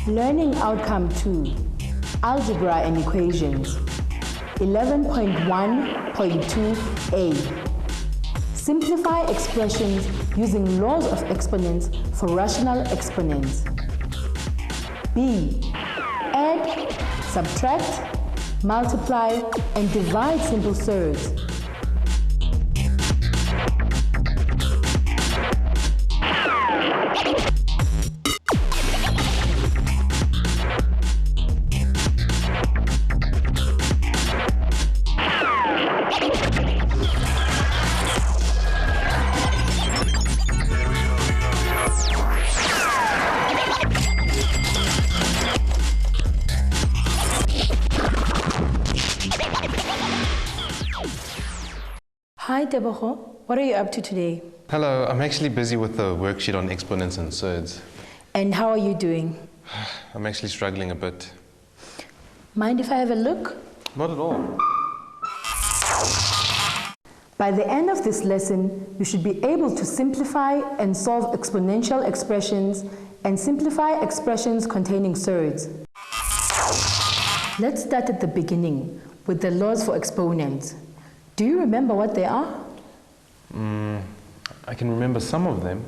Learning Outcome 2, Algebra and Equations, 11.1.2a. Simplify expressions using laws of exponents for rational exponents. B. Add, subtract, multiply, and divide simple surds. Hi Deborah, what are you up to today? Hello, I'm actually busy with the worksheet on exponents and surds. And how are you doing? I'm actually struggling a bit. Mind if I have a look? Not at all. By the end of this lesson, you should be able to simplify and solve exponential expressions and simplify expressions containing surds. Let's start at the beginning with the laws for exponents. Do you remember what they are? I can remember some of them.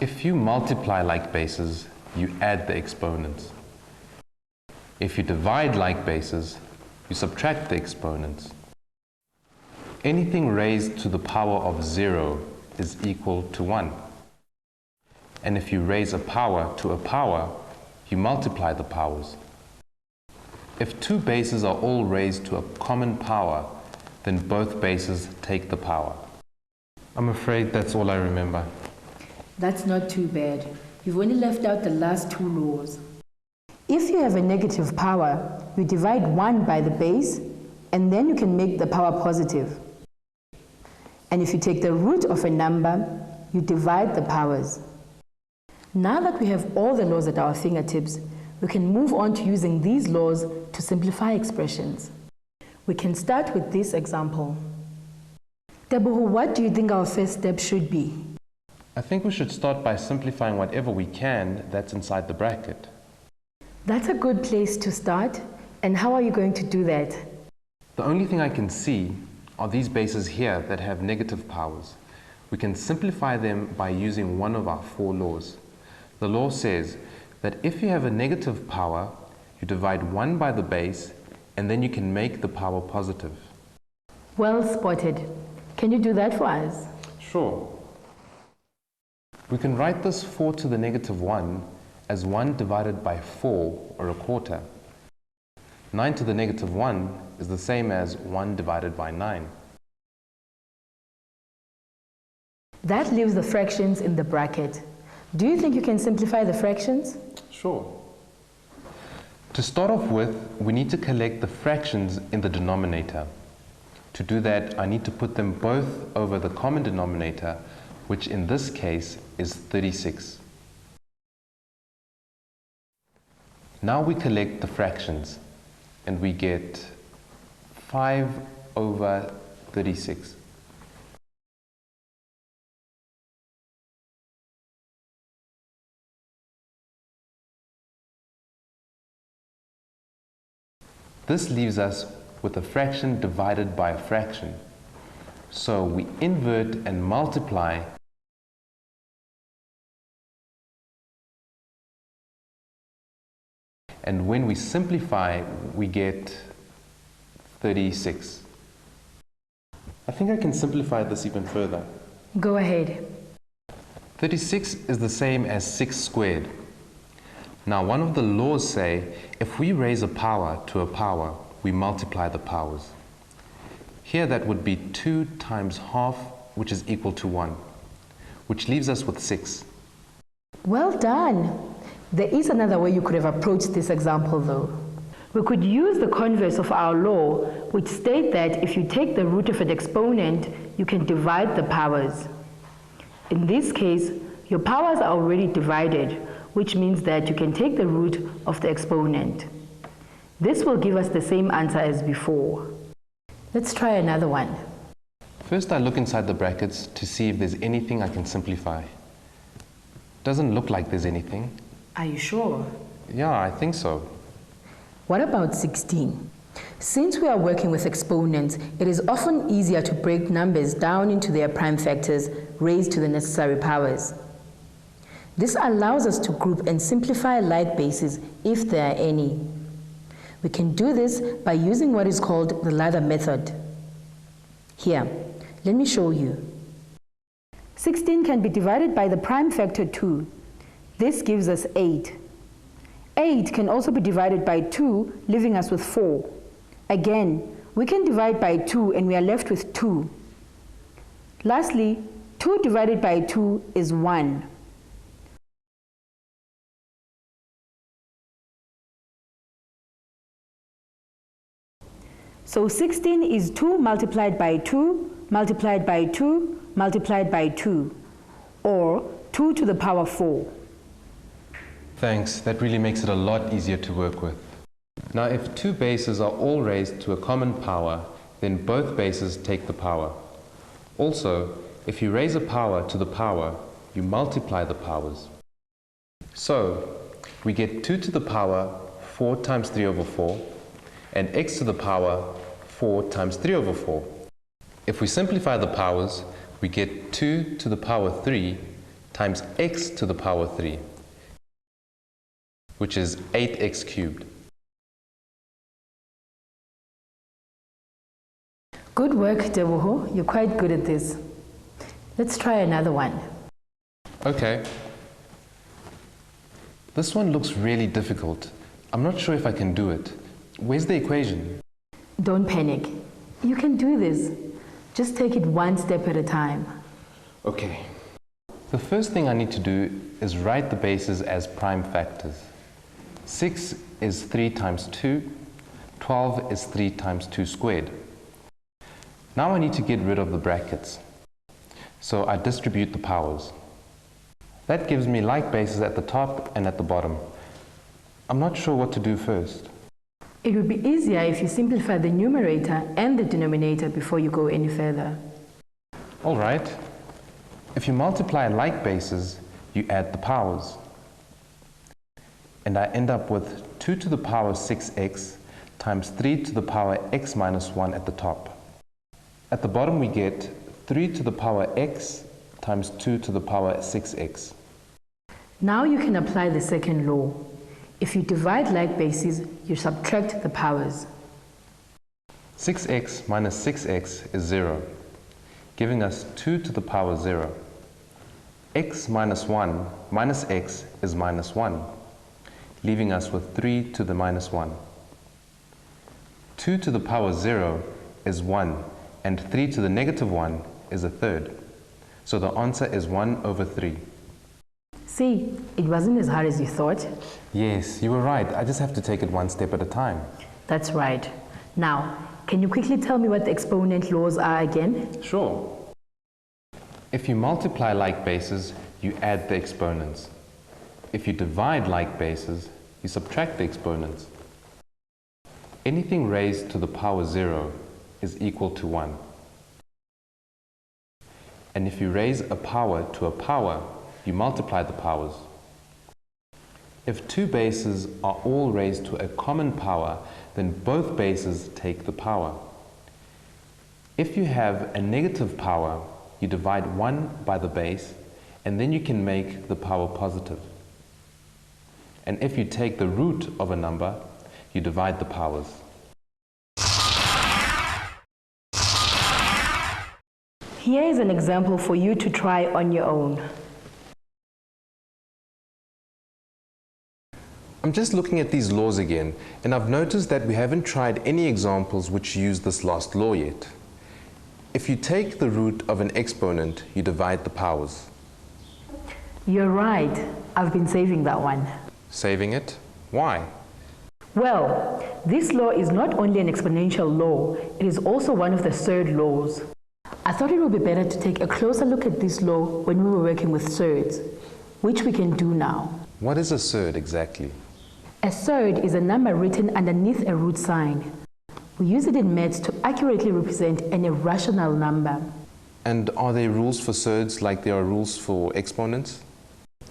If you multiply like bases, you add the exponents. If you divide like bases, you subtract the exponents. Anything raised to the power of 0 is equal to 1. And if you raise a power to a power, you multiply the powers. If two bases are all raised to a common power, then both bases take the power. I'm afraid that's all I remember. That's not too bad. You've only left out the last two laws. If you have a negative power, you divide 1 by the base, and then you can make the power positive. And if you take the root of a number, you divide the powers. Now that we have all the laws at our fingertips, we can move on to using these laws to simplify expressions. We can start with this example. Deborah, what do you think our first step should be? I think we should start by simplifying whatever we can that's inside the bracket. That's a good place to start. And how are you going to do that? The only thing I can see are these bases here that have negative powers. We can simplify them by using one of our 4 laws. The law says that if you have a negative power, you divide 1 by the base, and then you can make the power positive. Well spotted. Can you do that for us? Sure. We can write this 4 to the negative 1 as 1 divided by 4, or a quarter. 9 to the negative 1 is the same as 1 divided by 9. That leaves the fractions in the bracket. Do you think you can simplify the fractions? Sure. To start off with, we need to collect the fractions in the denominator. To do that, I need to put them both over the common denominator, which in this case is 36. Now we collect the fractions, and we get 5 over 36. This leaves us with a fraction divided by a fraction. So we invert and multiply, and when we simplify, we get 36. I think I can simplify this even further. Go ahead. 36 is the same as 6 squared. Now, one of the laws say, if we raise a power to a power, we multiply the powers. Here that would be 2 times half, which is equal to 1, which leaves us with 6. Well done. There is another way you could have approached this example though. We could use the converse of our law, which states that if you take the root of an exponent, you can divide the powers. In this case, your powers are already divided, which means that you can take the root of the exponent. This will give us the same answer as before. Let's try another one. First, I look inside the brackets to see if there's anything I can simplify. Doesn't look like there's anything. Are you sure? Yeah, I think so. What about 16? Since we are working with exponents, it is often easier to break numbers down into their prime factors raised to the necessary powers. This allows us to group and simplify like bases if there are any. We can do this by using what is called the ladder method. Here, let me show you. 16 can be divided by the prime factor 2. This gives us 8. 8 can also be divided by 2, leaving us with 4. Again, we can divide by 2 and we are left with 2. Lastly, 2 divided by 2 is 1. So 16 is 2 multiplied by 2 multiplied by 2 multiplied by 2, or 2 to the power 4. Thanks, that really makes it a lot easier to work with. Now, if two bases are all raised to a common power, then both bases take the power. Also, if you raise a power to the power, you multiply the powers. So, we get 2 to the power 4 times 3 over 4, and x to the power 4 times 3 over 4. If we simplify the powers, we get 2 to the power 3 times x to the power 3, which is 8x cubed. Good work, Teboho. You're quite good at this. Let's try another one. Okay. This one looks really difficult. I'm not sure if I can do it. Where's the equation? Don't panic. You can do this. Just take it one step at a time. Okay. The first thing I need to do is write the bases as prime factors. 6 is 3 times 2. 12 is 3 times 2 squared. Now I need to get rid of the brackets. So I distribute the powers. That gives me like bases at the top and at the bottom. I'm not sure what to do first. It would be easier if you simplify the numerator and the denominator before you go any further. All right. If you multiply like bases, you add the powers. And I end up with 2 to the power 6x times 3 to the power x minus 1 at the top. At the bottom we get 3 to the power x times 2 to the power 6x. Now you can apply the second law. If you divide like bases, you subtract the powers. 6x minus 6x is 0, giving us 2 to the power 0. X minus 1 minus x is minus 1, leaving us with 3 to the minus 1. 2 to the power 0 is 1, and 3 to the negative 1 is a third. So the answer is 1 over 3. See, it wasn't as hard as you thought. Yes, you were right. I just have to take it one step at a time. That's right. Now, can you quickly tell me what the exponent laws are again? Sure. If you multiply like bases, you add the exponents. If you divide like bases, you subtract the exponents. Anything raised to the power 0 is equal to 1. And if you raise a power to a power, you multiply the powers. If two bases are all raised to a common power, then both bases take the power. If you have a negative power, you divide 1 by the base, and then you can make the power positive. And if you take the root of a number, you divide the powers. Here is an example for you to try on your own. I'm just looking at these laws again, and I've noticed that we haven't tried any examples which use this last law yet. If you take the root of an exponent, you divide the powers. You're right. I've been saving that one. Saving it? Why? Well, this law is not only an exponential law, it is also one of the surd laws. I thought it would be better to take a closer look at this law when we were working with surds, which we can do now. What is a surd exactly? A surd is a number written underneath a root sign. We use it in maths to accurately represent an irrational number. And are there rules for surds like there are rules for exponents?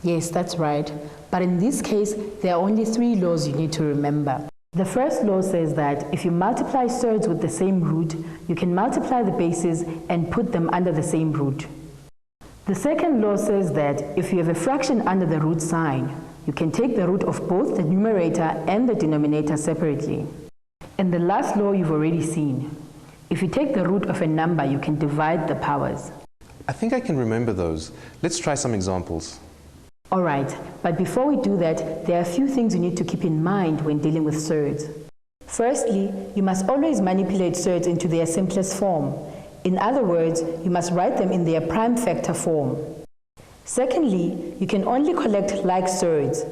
Yes, that's right. But in this case, there are only 3 laws you need to remember. The first law says that if you multiply surds with the same root, you can multiply the bases and put them under the same root. The second law says that if you have a fraction under the root sign, you can take the root of both the numerator and the denominator separately. And the last law you've already seen. If you take the root of a number, you can divide the powers. I think I can remember those. Let's try some examples. All right, but before we do that, there are a few things you need to keep in mind when dealing with surds. Firstly, you must always manipulate surds into their simplest form. In other words, you must write them in their prime factor form. Secondly, you can only collect like surds.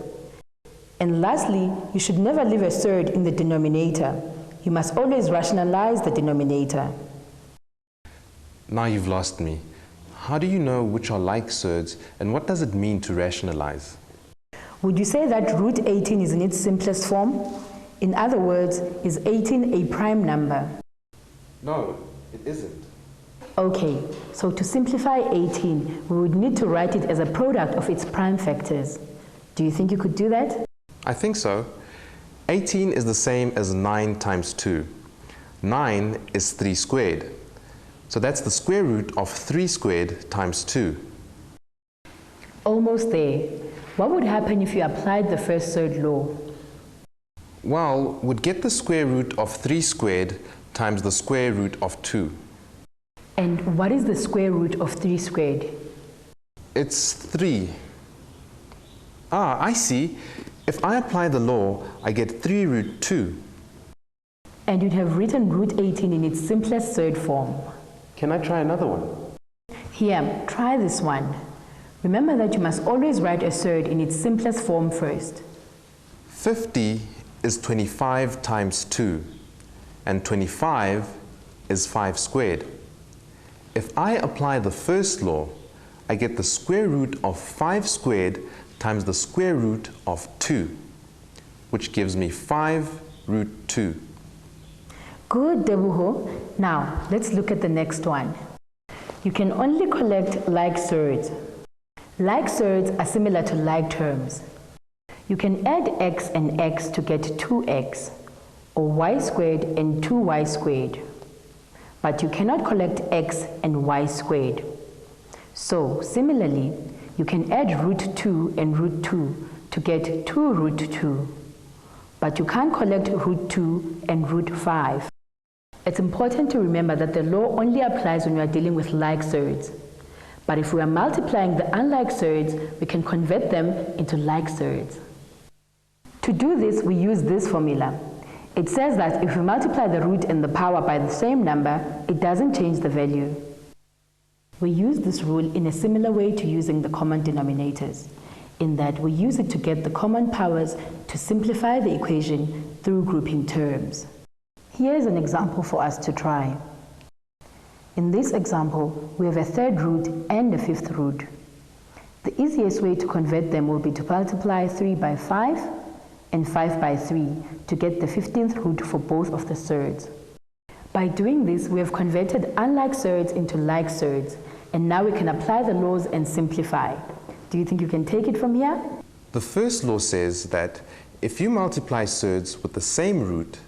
And lastly, you should never leave a surd in the denominator. You must always rationalize the denominator. Now you've lost me. How do you know which are like surds, and what does it mean to rationalize? Would you say that root 18 is in its simplest form? In other words, is 18 a prime number? No, it isn't. Okay, so to simplify 18, we would need to write it as a product of its prime factors. Do you think you could do that? I think so. 18 is the same as 9 times 2. 9 is 3 squared. So that's the square root of 3 squared times 2. Almost there. What would happen if you applied the first surd law? Well, we'd get the square root of 3 squared times the square root of 2. And what is the square root of 3 squared? It's 3. Ah, I see. If I apply the law, I get 3 root 2. And you'd have written root 18 in its simplest surd form. Can I try another one? Here, try this one. Remember that you must always write a surd in its simplest form first. 50 is 25 times 2, and 25 is 5 squared. If I apply the first law, I get the square root of 5 squared times the square root of 2, which gives me 5 root 2. Good, Debuho. Now, let's look at the next one. You can only collect like surds. Like surds are similar to like terms. You can add x and x to get 2x, or y squared and 2y squared. But you cannot collect x and y squared. So, similarly, you can add root 2 and root 2 to get 2 root 2. But you can't collect root 2 and root 5. It's important to remember that the law only applies when we are dealing with like surds. But if we are multiplying the unlike surds, we can convert them into like surds. To do this, we use this formula. It says that if we multiply the root and the power by the same number, it doesn't change the value. We use this rule in a similar way to using the common denominators, in that we use it to get the common powers to simplify the equation through grouping terms. Here is an example for us to try. In this example, we have a third root and a fifth root. The easiest way to convert them will be to multiply 3 by 5 and 5 by 3 to get the 15th root for both of the surds. By doing this, we have converted unlike surds into like surds, and now we can apply the laws and simplify. Do you think you can take it from here? The first law says that if you multiply surds with the same root,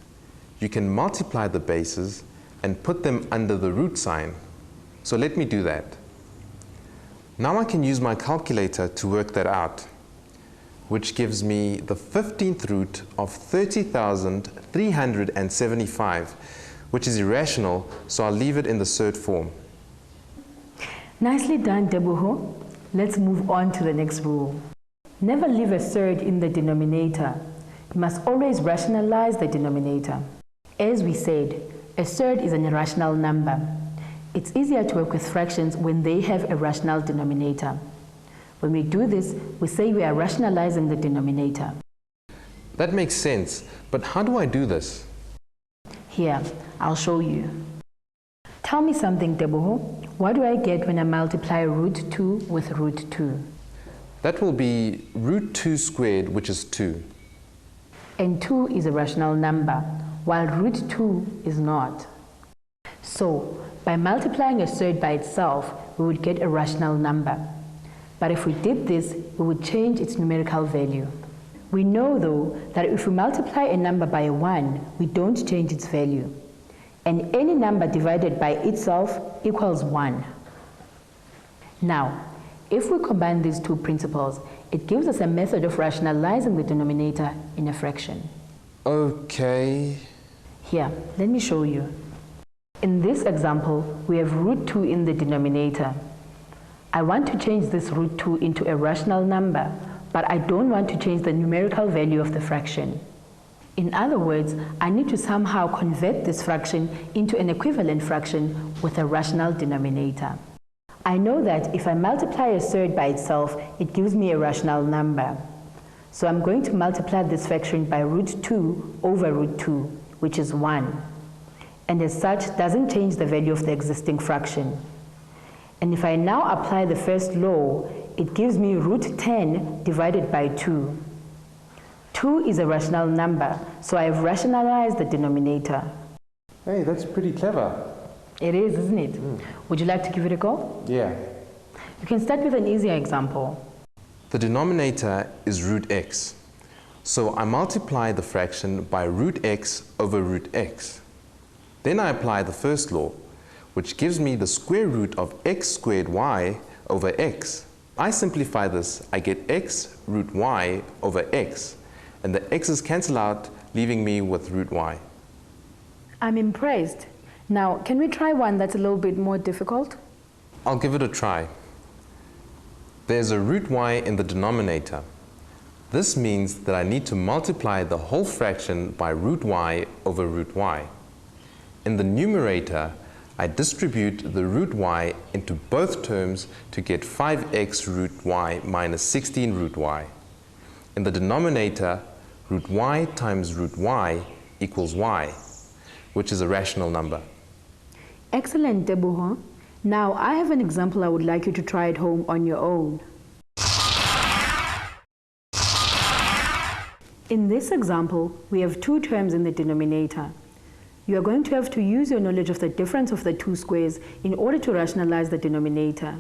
you can multiply the bases and put them under the root sign. So let me do that. Now I can use my calculator to work that out, which gives me the 15th root of 30,375, which is irrational, so I'll leave it in the surd form. Nicely done, Debuho. Let's move on to the next rule. Never leave a surd in the denominator. You must always rationalize the denominator. As we said, a surd is an irrational number. It's easier to work with fractions when they have a rational denominator. When we do this, we say we are rationalizing the denominator. That makes sense, but how do I do this? Here, I'll show you. Tell me something, Debuho. What do I get when I multiply root 2 with root 2? That will be root 2 squared, which is 2. And 2 is a rational number, while root 2 is not. So, by multiplying a surd by itself, we would get a rational number. But if we did this, we would change its numerical value. We know, though, that if we multiply a number by a 1, we don't change its value. And any number divided by itself equals 1. Now, if we combine these two principles, it gives us a method of rationalizing the denominator in a fraction. Okay. Here, let me show you. In this example, we have root 2 in the denominator. I want to change this root 2 into a rational number, but I don't want to change the numerical value of the fraction. In other words, I need to somehow convert this fraction into an equivalent fraction with a rational denominator. I know that if I multiply a surd by itself, it gives me a rational number. So I'm going to multiply this fraction by root 2 over root 2, which is 1. And as such, doesn't change the value of the existing fraction. And if I now apply the first law, it gives me root 10 divided by 2. 2 is a rational number, so I have rationalized the denominator. Hey, that's pretty clever. It is, isn't it? Would you like to give it a go? Yeah. You can start with an easier example. The denominator is root x. So I multiply the fraction by root x over root x. Then I apply the first law, which gives me the square root of x squared y over x. I simplify this, I get x root y over x, and the x's cancel out, leaving me with root y. I'm impressed. Now, can we try one that's a little bit more difficult? I'll give it a try. There's a root y in the denominator. This means that I need to multiply the whole fraction by root y over root y. In the numerator, I distribute the root y into both terms to get 5x root y minus 16 root y. In the denominator, root y times root y equals y, which is a rational number. Excellent, Deborah. Now, I have an example I would like you to try at home on your own. In this example, we have two terms in the denominator. You are going to have to use your knowledge of the difference of the two squares in order to rationalize the denominator.